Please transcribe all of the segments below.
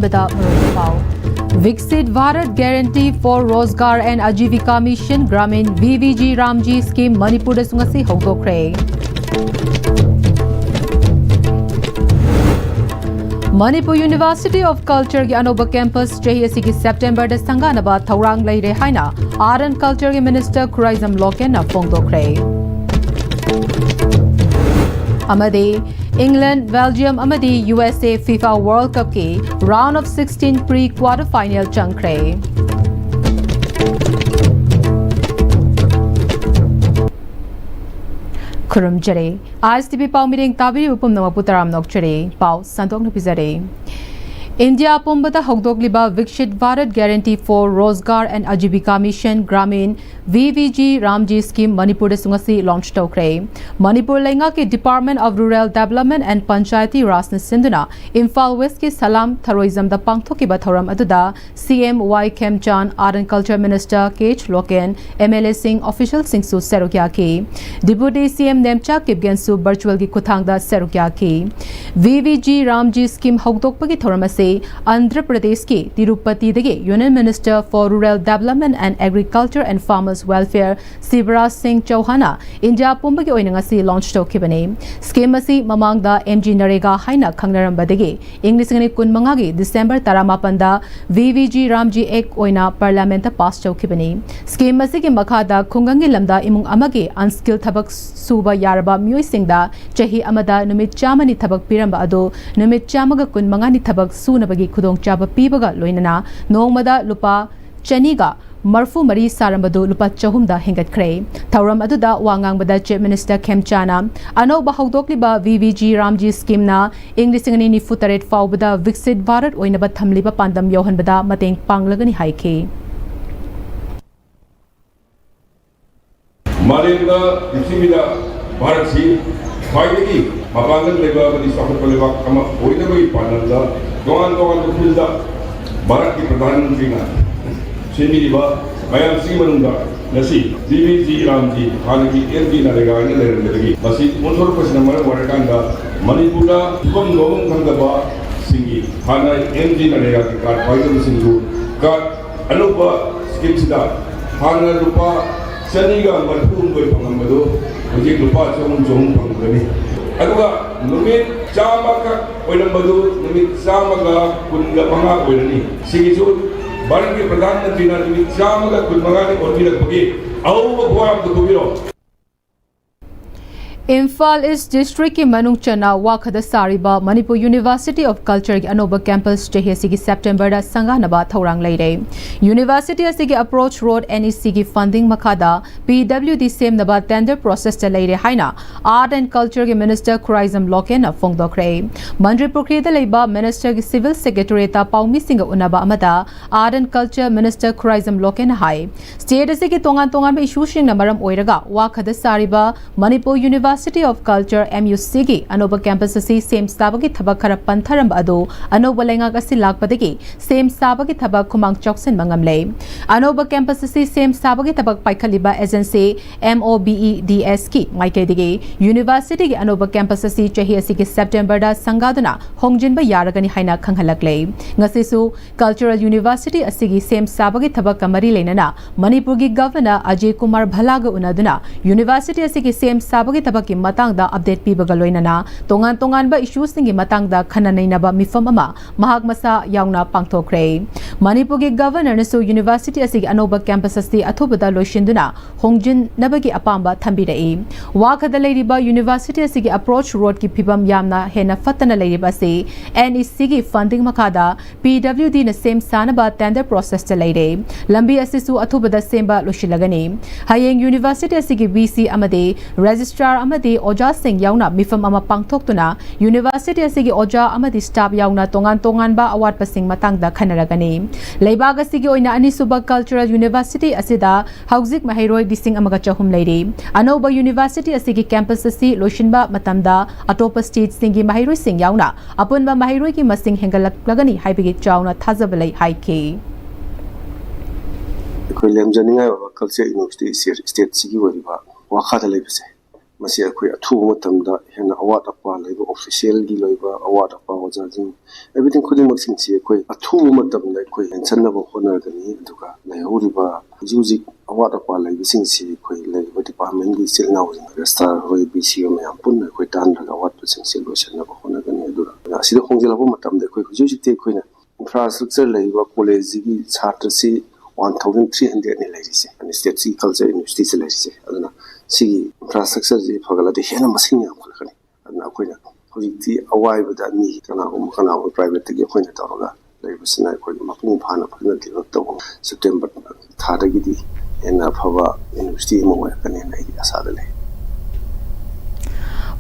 अहंबदा मुरुपाव Viksit Bharat guarantee for Rozgar and Ajeevika mission Gramin VVG Ramji scheme Manipur सुंगसी हौदोखरे Manipur University of Culture की अनोबा कैंपस चही असिगी सेप्टेम्बर द संगानबा थौरांग लैरे हाइना आर्ट एंड कल्चर की मिनिस्टर खुराइजम लोकेन फोंदोखरे अमदे इंग्लैंड बेल्जियम अमदी USA FIFA वर्ल्ड कप की round of 16 pre quarter final चंखरे खुरुम जरे आज टीवी पाव मीटिंग ताबी उपम नमपु तराम नोकचरे पाव संतोक नपिजरे इंडिया पुंबता हौदोकलिबा Viksit Bharat guarantee for Rozgar and Ajeevika mission Gramin VVG Ramji scheme Manipur सुंगसी लॉन्च तौखरे मणिपुर लेंगा के department of rural development and panchayati raj सिंधुना इम्फाल वेस्ट के सलाम थरोइजम द पांगथोकिबा थौरम अदुदा CM Y Khemchand art and culture minister केच लोकेन MLA सिंह ऑफिशियल सिंह सेरुक्या की डिप्यूटी CM नेमचा किबगेंसु वर्चुअल की खुथांगदा सेरुक्या की VVG रामजी स्कीम हौदोकपगी थौरम आंध्र प्रदेश के Tirupati union minister for rural development and agriculture and farmers welfare Shivraj Singh चौहाना इंडिया पुंबगी ओइनंगसी लॉन्च तौखिबने स्कीम असी ममांगदा MG नरेगा हाइना खंगनरंबदगी इंग्लिश कुनमंगागी दिसंबर 18 VVG रामजी एक्ट ओइना पार्लियामेंट पास तौखिबने स्कीम असी के मखादा खुंगंगी लमदा इमुंग अमगे अनस्किल थबक सुबा यारबा मियोइसिंगदा चही अमदा नुमित चामनी थबक पिरंबा अदो नुमित चामगा कुनमंगानी थबक सूनबगी खुदोंचाबा पीबगा लोइनना नोंगमदा लुपा चनीगा मरफू मरी सारंबदु लुपा चहुमदा हेंगतख्रे थौरम अदुदा वांगांगबदा चीफ मिनिस्टर खेमचाना अनौबा हौदोकलिबा VVG रामजी स्कीमना इंग्लिसिंगनी निफुतरेट फाउबदा विकसित भारत ओइनबा थमलिबा पांदम यौहनबदा मतेंग पांगलगनी हाइखे मालेमदा पृथ्वीदा भारतसी ख्वाइदगी मपांगन लेबा बदी सफल लेबा कम ओइनबगी पानदा दोंगान दोंगान फिल्दा भारत की प्रधानमंत्री ना सिमिलिबा मयाम सी मनुंगा नसी VVG रामजी हानगी MG नरेगा ने लेरंदगी मसी मोथोर पसना मर वरकांदा मणिपुरा तुम नोम खंगबा सिंगी हाना MG नरेगा की कार्ड फाइदर सिंगु का अनुपा स्कीम सिदा हाना रुपा चनीगा मरफूम कोई फंगमदो मुझे रुपा चोम फंगनी अदुगा नुमित चामका ओइलंबदु नुमित चामगा कुनगा मंगा ओइलनी सिगिसु भारत के प्रधानमंत्री ना नुमित चामगा कुनमगा ने ओरबिलकपगी औबा गोआम दुबिरो इम्फाल ईस्ट डिस्ट्रिक्ट की मनुंग चना वाखद सारिबा मणिपुर यूनिवर्सिटी ऑफ कल्चर की अनोबा कैंपस चेहसी की सेप्टेम्बर संगानबा थौरांग लेरे यूनिवर्सिटी असि की अप्रोच रोड NEC की फंडिंग मखादा PWD सेमनबा टेंडर प्रोसेस लेरे हाइना आर्ट एंड कल्चर की मिनिस्टर खुराइजम लोकेन फोंदोखरे मंत्रिपुर की लेबा मिनिस्टर की सिविल सेक्रेटरीता पाउमी सिंह उनबा अमदा art and culture minister Khuraijam Loken हाई स्टेट असि की तोंगान तोंगान इशूसिंग नमरम ओइरगा वाखद सारिबा Manipur university of culture MUC की अनोबा कैंपस असी सेम साबगी थबक खर पंथरम अदो अनोबा लेंगाक असी लाकपदगी सेम साबगी थबक खुमांग चौक्सन मंगमले अनोबा कैंपस असी सेम साबगी थबक पाइखलिबा एजेंसी MOBEDS की माइकेदिगी यूनिवर्सिटी की अनोबा कैंपस असी चही असी की सेप्टेम्बर दा संगादना होंगजिनबा यारगनी हाइना खंगहलकले ngasisu कल्चरल यूनिवर्सिटी असी की सेम साबगी थबक कमरी लेनना मणिपुर की गवर्नर अजय कुमार भलाग उनदुना यूनिवर्सिटी असी की सेम साबगी थबक की मतंगदा अपडेट पीबगा लोइनना तोंगान तोंगानबा इश्यूसिंग की मतंगदा खननैनबा मिफम अमा महाक मसा यावना पांगथोखरे मणिपुर की गवर्नर नसु यूनिवर्सिटी असि अनोबा कैंपस असि अथुबदा लोइशिंदुना होंगजिनबगी अपांबा थंबिरई वाखदा लेरिबा यूनिवर्सिटी असि अप्रोच रोड की फिबम यामना हेना फतना लेरिबा से NEC की फंडिंग मखादा PWD न सेम सानबा टेंडर प्रोसेस च लेरे लंबी असिसु अथुबदा सेमबा लोशिलगनी हयेंग यूनिवर्सिटी असि VC अमदे रजिस्ट्रार अमदे ओजा सिंह यावना मिफम अमा पांगथोक्तुना यूनिवर्सिटी असि ओजा अमदे स्टाफ यावना तोंगान तोंगानबा अवाटपा सिंह मतंगदा खनरगनी लेबाग असि ओइना अनिसुबा कल्चरल यूनिवर्सिटी असिदा हौजिक महैरोय दिसिंग अमगा चहुम लेरी अनोबा यूनिवर्सिटी असि कैंपस असि लोशिनबा मतमदा अटोप स्टेट सिंगी महैरोय सिंह यावना अपुनबा महैरोय की मसिंग हेंगलकलगनी हाइबगी चावना थाजबलै हाइके कोई लेमजनिंगा कल्चर यूनिवर्सिटी स्टेट सिगी वरिबा वाखादा लेबसे ꯃꯁꯤ ꯑꯩꯈꯣꯏ ꯑꯊꯨꯕ ꯃꯇꯝꯗ ꯍꯦꯟꯅ ꯑꯋꯥꯠ ꯑꯄꯥ ꯂꯩꯕ ꯑꯣꯐꯤꯁꯤꯌꯦꯜꯒꯤ ꯂꯩꯕ ꯑꯋꯥꯠ ꯑꯄꯥ ꯑꯣꯖꯥꯁꯤꯡ ꯑꯦꯕ꯭ꯔꯤꯊꯤꯡ ꯈꯨꯗꯤꯡꯃꯛꯁꯤꯡꯁꯤ ꯑꯩꯈꯣꯏ ꯑꯊꯨꯕ ꯃꯇꯝꯗ ꯑꯩꯈꯣꯏ ꯍꯦꯟꯁꯟꯅꯕ ꯍꯣꯠꯅꯒꯅꯤ ꯑꯗꯨꯒ ꯂꯩꯍꯧꯔꯤꯕ ꯍꯧꯖꯤꯛ ꯍꯧꯖꯤꯛ ꯑꯋꯥꯠ ꯑꯄꯥ ꯂꯩꯕꯁꯤꯡꯁꯤ ꯑꯩꯈꯣꯏ ꯂꯩꯔꯤꯕ ꯗꯤꯄꯥꯔꯠꯃꯦꯟꯒꯤ ꯏꯆꯤꯜ ꯏꯅꯥꯎꯁꯤꯡ ꯔꯦꯁꯇꯥꯔ ꯍꯣꯏ ꯕꯤ ꯁꯤ ꯑꯣ ꯃꯌꯥꯝ ꯄꯨꯟꯅ ꯑꯩꯈꯣꯏ ꯇꯥꯟꯅꯔꯒ ꯑꯋꯥꯠꯄꯁꯤꯡꯁꯤ ꯂꯣꯏꯁꯤꯟꯅꯕ ꯍꯣꯠꯅꯒꯅꯤ ꯑꯗꯨꯒ ꯑꯁꯤꯗ ꯍꯣꯡꯖꯤꯜꯂꯛꯄ ꯃꯇꯝꯗ ꯑꯩꯈꯣꯏ ꯍꯧꯖꯤꯛ ꯍꯧꯖꯤꯛꯇꯤ ꯑꯩꯈꯣꯏꯅ ꯏꯟꯐ꯭ꯔꯥꯁꯇ꯭ꯔꯛꯆꯔ ꯂꯩꯔꯤꯕ ꯀꯣꯂꯦꯖꯁꯤꯒꯤ ꯁꯥꯇ꯭ꯔꯁꯤ 1300ꯅꯤ ꯂꯩꯔꯤꯁꯦ ꯁ꯭ꯇꯦꯠꯁꯤ ꯀꯜꯆꯔ ꯌꯨꯅꯤꯚꯔꯁꯤꯇꯤꯁꯤ ꯂꯩꯔꯤꯁꯦ ꯑꯗꯨꯅ ꯁꯤꯒꯤ ꯏꯟꯐ꯭ꯔꯥꯁꯇ꯭ꯔꯛꯆꯔꯁꯤ ꯐꯒꯠꯂꯗꯤ ꯍꯦꯟꯅ ꯃꯁꯤꯡ ꯌꯥꯝꯈꯠꯂꯛꯀꯅꯤ ꯑꯗꯨꯅ ꯑꯩꯈꯣꯏꯅ ꯍꯧꯖꯤꯛꯇꯤ ꯑꯋꯥꯏꯕꯗ ꯃꯤ ꯀꯅꯥꯒꯨꯝꯕ ꯄ꯭ꯔꯥꯏꯚꯦꯠꯇꯒꯤ ꯑꯩꯈꯣꯏꯅ ꯇꯧꯔꯒ ꯂꯩꯕꯁꯤꯅ ꯑꯩꯈꯣꯏꯒꯤ ꯃꯄꯨꯡ ꯐꯥꯅ ꯐꯖꯅ ꯗꯤꯕꯦꯂꯞ ꯇꯧꯕ ꯁꯦꯞꯇꯦꯝꯕꯔ ꯊꯥꯗꯒꯤꯗꯤ ꯍꯦꯟꯅ ꯑꯐꯕ ꯌꯨꯅꯤꯚꯔꯁꯤꯇꯤ ꯑꯃ ꯑꯣꯏꯔꯛꯀꯅꯤꯅ ꯑꯩꯒꯤ ꯑꯁꯥꯗ ꯂꯩ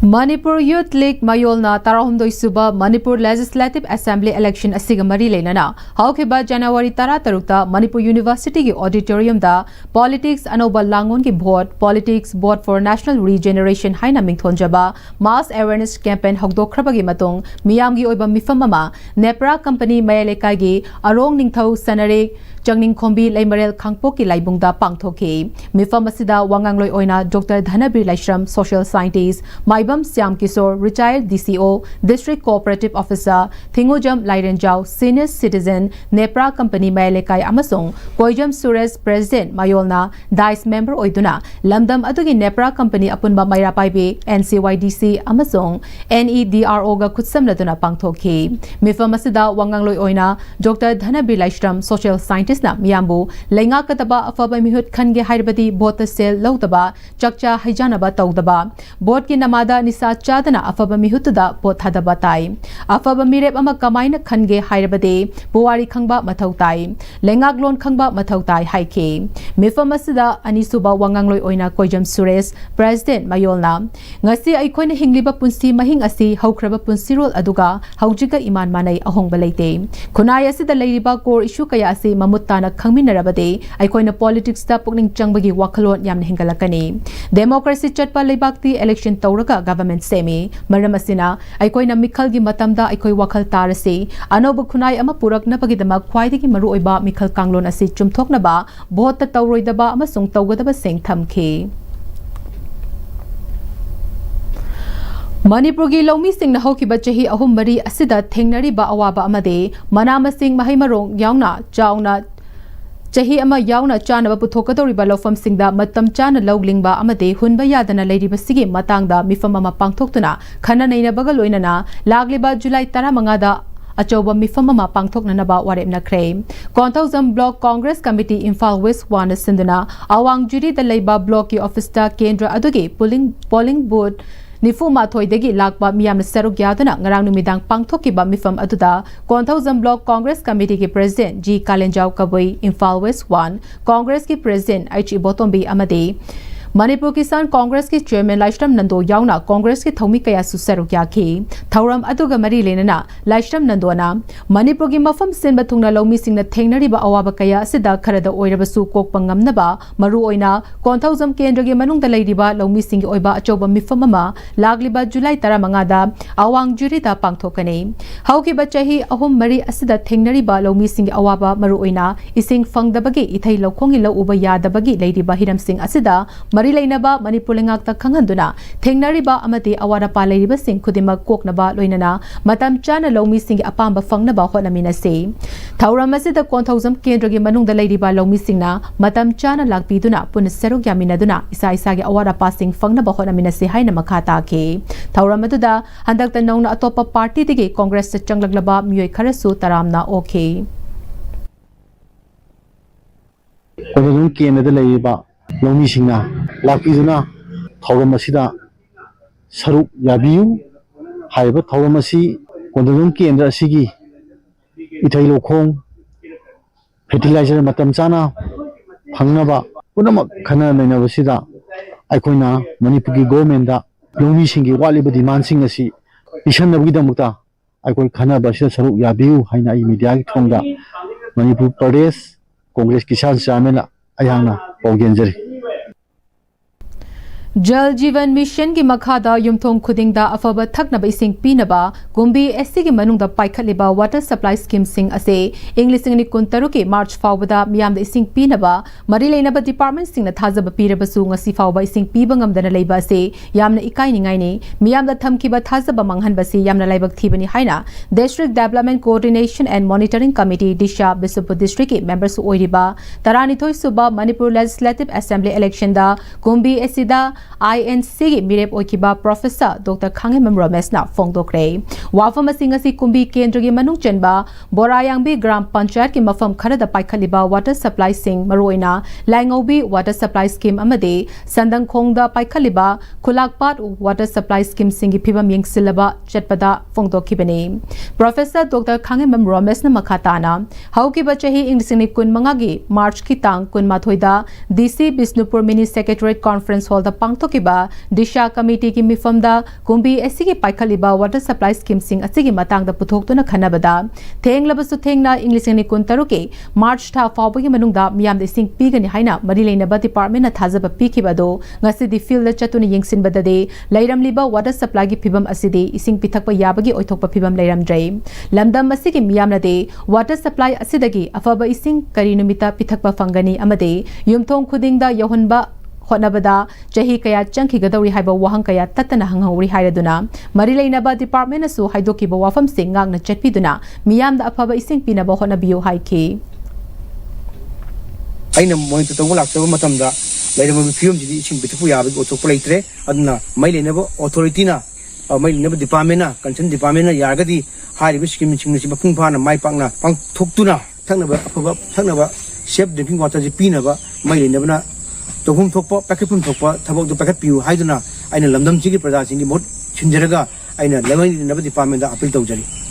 Manipur Youth League Mayolna Tarahumdoi Suba Manipur Legislative Assembly election asiga mari leinana haukiba January 13 Manipur University ki auditorium da politics anoba langon ki vote politics vote for national regeneration haina mingthonjaba mass awareness campaign hokdokhraba gi matung miyam gi oiba mifam ama nepra company mayalekai gi arong ningthau sanare changning khombi laimarel khangpok ki laibungda pangthoki mifam asida wangangloi oina Dr. Dhanabir Laishram social scientist Maibam Syam Kishore retired DCO District Cooperative Officer Thingujam Lairenjau senior citizen Nepra company Mayalekai amasung Koijam Suresh President Mayolna Dice member oiduna Lamdam adugi Nepra company apunba Maira Paibe NCYDC amasung NEDRO ga khutsamladuna pangthoki mifam asida wangangloi oina Dr. Dhanabir Laishram social scientist na miyambu lenga kataba afaba mihut khange hairabadi vote sel lawdaba chakcha haijanaba tawdaba vote ki namada nisa chadana afaba mihutuda pot hadaba tai afaba mirep ama kamaina khange hairabade puwari khangba mathau tai lengak lon khangba mathau tai haike mifam asida anisuba wangangloi oina Koijam Suresh President Mayolna ngasi aikhoina hingliba punsi mahing asi haukraba punsirol aduga haujika iman manai ahongba leite khunai asida leiriba core issue kaya asi mamutta na khangminarabade aikhoina politics ta pukning changbagi wakhalon yamna hingalakani democracy chatpa leibakti election tawraga government semi maram asina aikoina mikhal gi matamda aikoi wakhal tarase anoba khunai ama purakna pagidama khwaidagi maru oiba mikhal kanglon asi chumthoknaba vote tawroidaba amasung tawgadaba seng thamki Manipur gi lawmi sing na hokiba chahi ahum mari asida thengnari ba awaba amade manama sing mahai marong yauna chauna chahi ama yauna chanaba puthokadoriba lawfam singda matam chana lawlingba amade hunba yadana leiriba sigi matangda mifam ama pangthoktuna khana neina baga loinana lagliba July 15 da achauba mifam ama pangthoknanaba warep nakre Konthauzam Block Congress Committee Imphal West 1 sinduna awang juri da leiba block ki office ta kendra adugi polling booth Nifuma thoidagi lakba miyamna saruk yaduna ngarang numidang pangthokiba mifam aduda Konthauzam Block Congress Committee ki President G Kalenjau Kabui Imphal West 1 Congress ki President H Botombi amade Manipur Kisan Congress ki Chairman Laishram Nando yauna Congress ki thomi kaya su saruk yakhi thauram aduga mari lenana Laishram Nandona Manipur gi mafam senba thungna lawmi singna thengnari ba awaba kaya asida kharada oiraba su kokpa ngamnaba maru oina Konthauzam kendra gi manungda leiriba lawmi singi oiba achoba mifam ama lagliba July 15 da awang juri da pangthokani hauki bachahi ahum mari asida thengnari ba lawmi singi awaba maru oina ising fangdabagi ithai lokhongi lo uba yadabagi leiriba hiram sing asida mari leinaba Manipur lengakta khanghanduna thengnariba amati awarapa leiriba sing khudima koknaba loinana matam chana lawmi sing apamba fangnaba honamina se thauram asida Konthauzam kendra gi manungda leiriba lawmi singna matam chana lakpiduna punisaro gyaminaduna isa isa gi awarapa sing fangnaba honamina se haina makhata ke thauram aduda handakta nongna atopa party tigi Congress ta changlaglaba miyoi kharasu taramna okay Konthauzam kendra leiriba lawmi singna lakpiduna thauram asida saruk yabiyu haiba thauram asi Konthauzam kendra asigi ithai lokhong fertilizer matam chana phangnaba punamak khana nainabasida aikoina Manipur gi government da lawmi singi waliba demand sing asi isanabgi damukta aikoi khana basida saruk yabiyu haina ai media gi thongda Manipur Pradesh Congress Kisan Chairman ayangna pawgenjari Jal Jeevan Mission ki makhada yumthong khudingda afaba thaknaba ising pinaba Gumbi SC ki manungda paikhaliba water supply scheme sing ase English ni kuntaru ki March fawda miyamda ising pinaba marileinaba department sing na thajaba pirabasu ngasi fawba ising pibangam dana leiba ase yamna ikai ningai ni miyamda thamkiba thajaba manghanba se yamna laibak thibani haina District Development Coordination and Monitoring Committee Disha Bisupur District ki members oiriba Taranithoi suba Manipur Legislative Assembly election da Gumbi SC da INC ki mirep oikiba Professor Dr. Khangem Ramesna Fongdokre Wafam asing asi Kumbi Kendra ki manung chenba Borayangbi Gram Panchayat ki mafam kharada paikhaliba water supply sing maroina Langobi water supply scheme amade Sandang Khongda paikhaliba Khulakpat water supply scheme singi phibam yengsilaba chatpada Fongdokibani Professor Dr. Khangem Ramesna makhatana hauki bachahi English kun mangagi March ki tang kun mathoida DC Bisnupur Mini Secretariat Conference Hall da pangtokiba Disha Committee ki mifamda Kumbi SC ki paikhaliba water supply scheme sing asigi matangda puthoktu khanabada thenglabasu thengna English ni kuntaru ke March tha fawbagi manungda miyamda sing pigani haina marileinaba department na thajaba pikibado ngasi di field la chatuna yengsinbada de leiramliba water supply ki phibam asidi ising pithakpa yabagi oithokpa phibam leiramdrei lamdam asigi miyamna de water supply asidagi afaba ising karinumita pithakpa fangani amade yumthong khudingda yohonba Honabada, Jahi Kaya Chunky Gadori Haiba Wahankaya Tatana Hangori Hiraduna, Marileinaba Department Su Haidoki Bawafam Sing Nagna Chetpiduna, Miam the Apaba Ising Pinaba Honabio Haiki. I know more to Tonga Matamda, later when we filmed the Ising Bituya go to Platre, Adna, Maili never authorityna, or Maili never departmenta, concern department Yagadi, High Whisky Michimpana, my Pangna, Pang Toktuna, Tanaba, Shep the Pink Water Pinaba, Maili never. To whom Topa, Pakapun Topa, Tabok the Pakapu, Haidana, and a London Chiki Pradas in the Mot, Chinjaraga, and a Lemon in the department of Apple Tojari.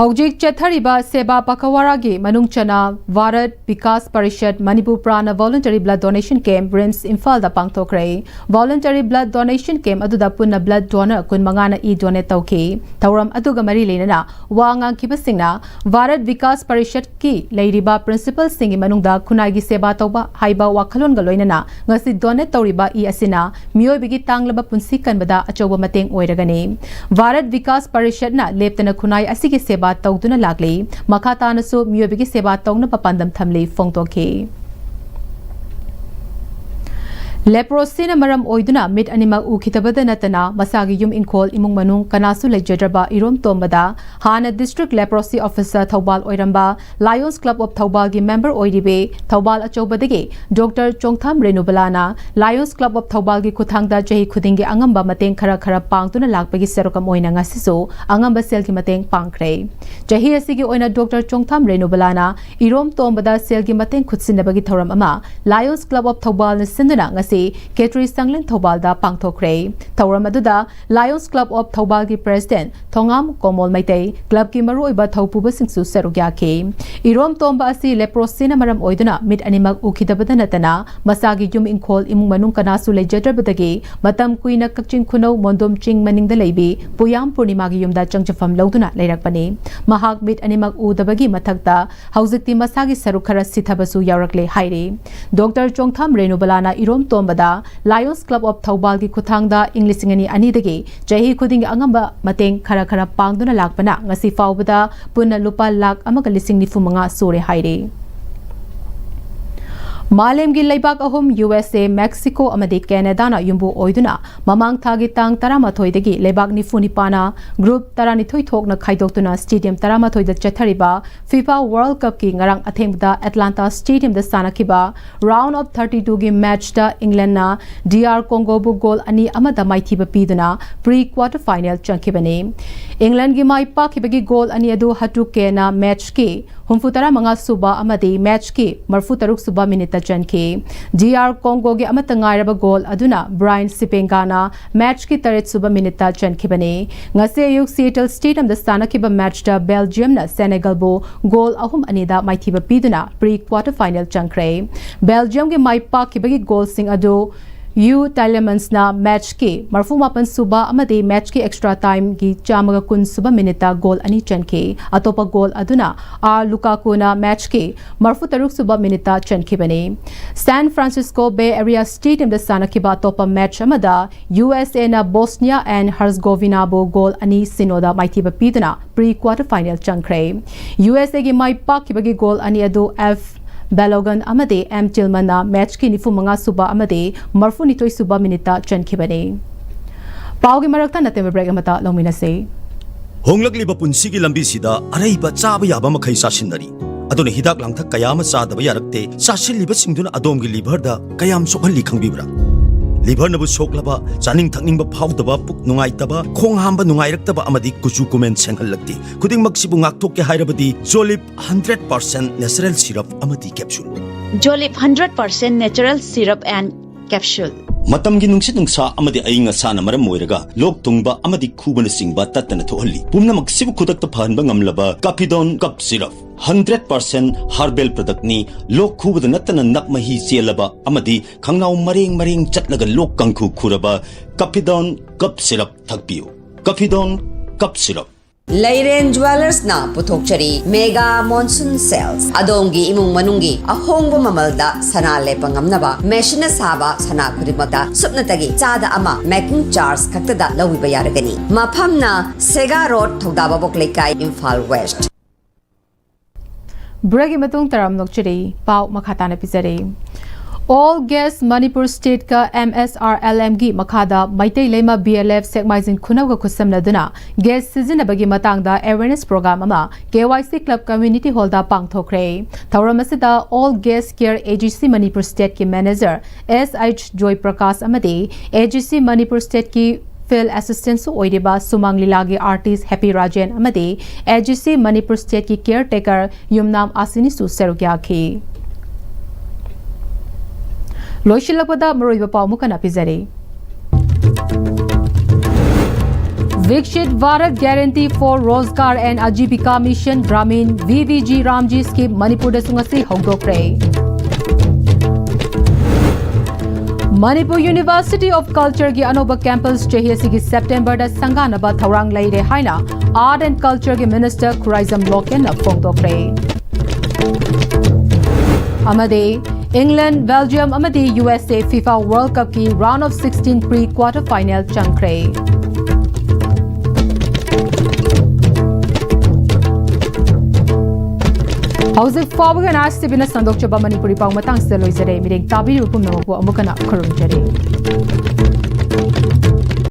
Haujik Chathariba Seba Pakawaragi Manungchana Varat Vikas Parishad Manipur Prana Voluntary Blood Donation Camp Brims Imphal da Pangtokre Voluntary Blood Donation Camp Aduda Punna Blood Donor Kun Mangana E Donate Tauke Tauram Aduga Marilena Wanga Kibasingna Varat Vikas Parishad Ki Lairiba Principal Singi Manungda Kunagi Seba Toba Haiba Wakalon Galoinana Ngasi Donate Tauriba E Asina Mio Bigi Tanglaba Punsikan Bada Achoba Mateng Oiragani Varat Vikas Parishadna Leptana Kunai Asigi Seba Tawduna lagli makata na su miyobigi seba tawna papandam thamli fongtoke Leprosy na maram oiduna mid anima ukhitabada natana masagi yum inkol imung manung kanasu lejadraba irom tombada hana district leprosy officer Thawbal oiramba Lions Club of Thawbal gi member oiribe Thawbal achobadagi Dr. Chongtham Renubalana Lions Club of Thawbal gi kuthangda jahi khudingi angamba mateng khara pangtuna lakpagi serokam oina ngasiso angamba sel gi mateng pangkre jahi asigi oina Dr. Chongtham Renubalana irom tombada sel gi mateng khutsinabagi thoram ama Lions Club of Thawbal na sinduna Ketri Sanglen Thobalda Pangthokre Thauram aduda Lions Club of Thawbal gi President Thongam Komol Maitei Club ki maruiba thaupuba singsu serugya ke Irom tomba asi leprosy na maram oiduna mid animak ukhidabada natana masagi yum inkol imung manung kanasu lejadrabadagi matam kuina kakching khunau mondom ching maningda leibi puyam purnima gi yumda changchafam loduna leirakpani mahak mid animak udabagi mathakta haujikti masagi sarukhara sithabasu yaurakle haire Dr. Chongtham Renubalana Irom Tombada Lions Club of Thawbal gi kuthangda English ngani ani dagi jahi khuding angamba mateng khara pangduna lakpana ngasi fawbada punna lupa lak amaga lising nifumanga sore haire Malem gi leibak ahum USA Mexico amadi Canada na yumbu oiduna mamang thagi tang taramathoi dagi leibak nifuni group taranithoi thokna khaidoktuna stadium taramathoi da chathariba FIFA World Cup ki ngarang athengda Atlanta Stadium da sanakiba round of 32 gi match da England na DR Congo bu goal ani amada maithiba piduna pre quarter final chankibani England gi mai pakibagi goal ani adu hatuke na match ki humfutara manga suba amadi match ki marfutaruk suba minute chanke DR Congo ge amata ngairaba goal aduna Brian Sipengana match ki taret suba minute chankibani ngase yuk Seattle Stadium da sanakiba match da Belgium na Senegal bo goal ahum anida maithiba piduna pre quarter final chankre Belgium ge mai pakibagi goal sing adu U Telemans-na match ki marfu mapan suba amadi match ki extra time gi chamaga kun suba minute goal ani chanki atopa goal aduna Lukaku na match ki marfu taruk suba minute chanki bani San Francisco Bay Area Stadium da sanakiba atopa match amada USA na Bosnia and Herzegovina bo goal ani sinoda maitiba piduna pre-quarter final chankre USA gi mai pakibagi goal ani adu F Balogan amade M Tilmana match ki nifu manga suba amade marfu nitoi suba minita chankhibani paugi marakta natem break amata lomina se honglakliba punsigi lambi sida araiba chaba yaba makhai sasinari aduna hidak langthak kayama chadaba yarakte sasilliba singduna adomgi liver da kayam sokhalli khangbibra liver nabu soklaba chaning thakningba phawdaba puk nungaitaba khong hamba nungairaktaba amadi kuchu kumen senghallakti khuding maksibu ngakthok ke hairabadi Jolip 100% natural syrup amadi capsule Jolip 100% natural syrup and capsule matamgi nungsit nungsa amadi ainga sana maram moiraga lok tungba amadi khubana singba tatana thohalli pumna maksibu khudakta phanba ngamlaba Capidon cup syrup 100% herbal product ni lok khubada natana nakmahi chelaba amadi khangnaw maring chatlaga lok kangkhu khuraba Capidon cup syrup thakpiu Capidon cup syrup Leiren Jewelers na puthokchari Mega Monsoon Sales adongi imung manungi ahongba mamalda sana lepangamnaba machine saba sana khudimata supnatagi chada ama making charge khaktada lawiba yaragani maphamna Sega Road Thogdaba Boklaikai Imphal West Bragi matung taram nokchiri pau makhatana pisare All Gas Manipur State ka MSRLM gi makhada Maitai Lema BLF Sekmaizin Khunawga Khusamnaduna gas sizinabagi matangda awareness program ama KYC Club Community Hall da pangthokre Thauramasida All Gas Care AGC Manipur State ki manager SH Joy Prakash amadi AGC Manipur State ki Field Assistant su oideba Sumang Lilagi artist Happy Rajan amadi AGC Manipur State ki caretaker Yumnam Asini su serugya ki Loishilapada Maroiba Paumukana Pizari Vikshit Bharat Guarantee for Rozgar and Ajibika Mission Gramin VVG Ramji Scheme Manipur Sungasi Hongdokre Manipur University of Culture ki Anoba Campus Chehesi ki September da Sanganaba Thaurang Laire Haina Art and Culture ki Minister Kurizam Loken na Hongdokre Amade England, Belgium, amadi USA FIFA World Cup ki round of 16 pre-quarter final chankre. Hauzik fawagan asti bina sandok chaba Manipuri pang matang se loisare mireng tabi rupum namoku amukana khurumjare.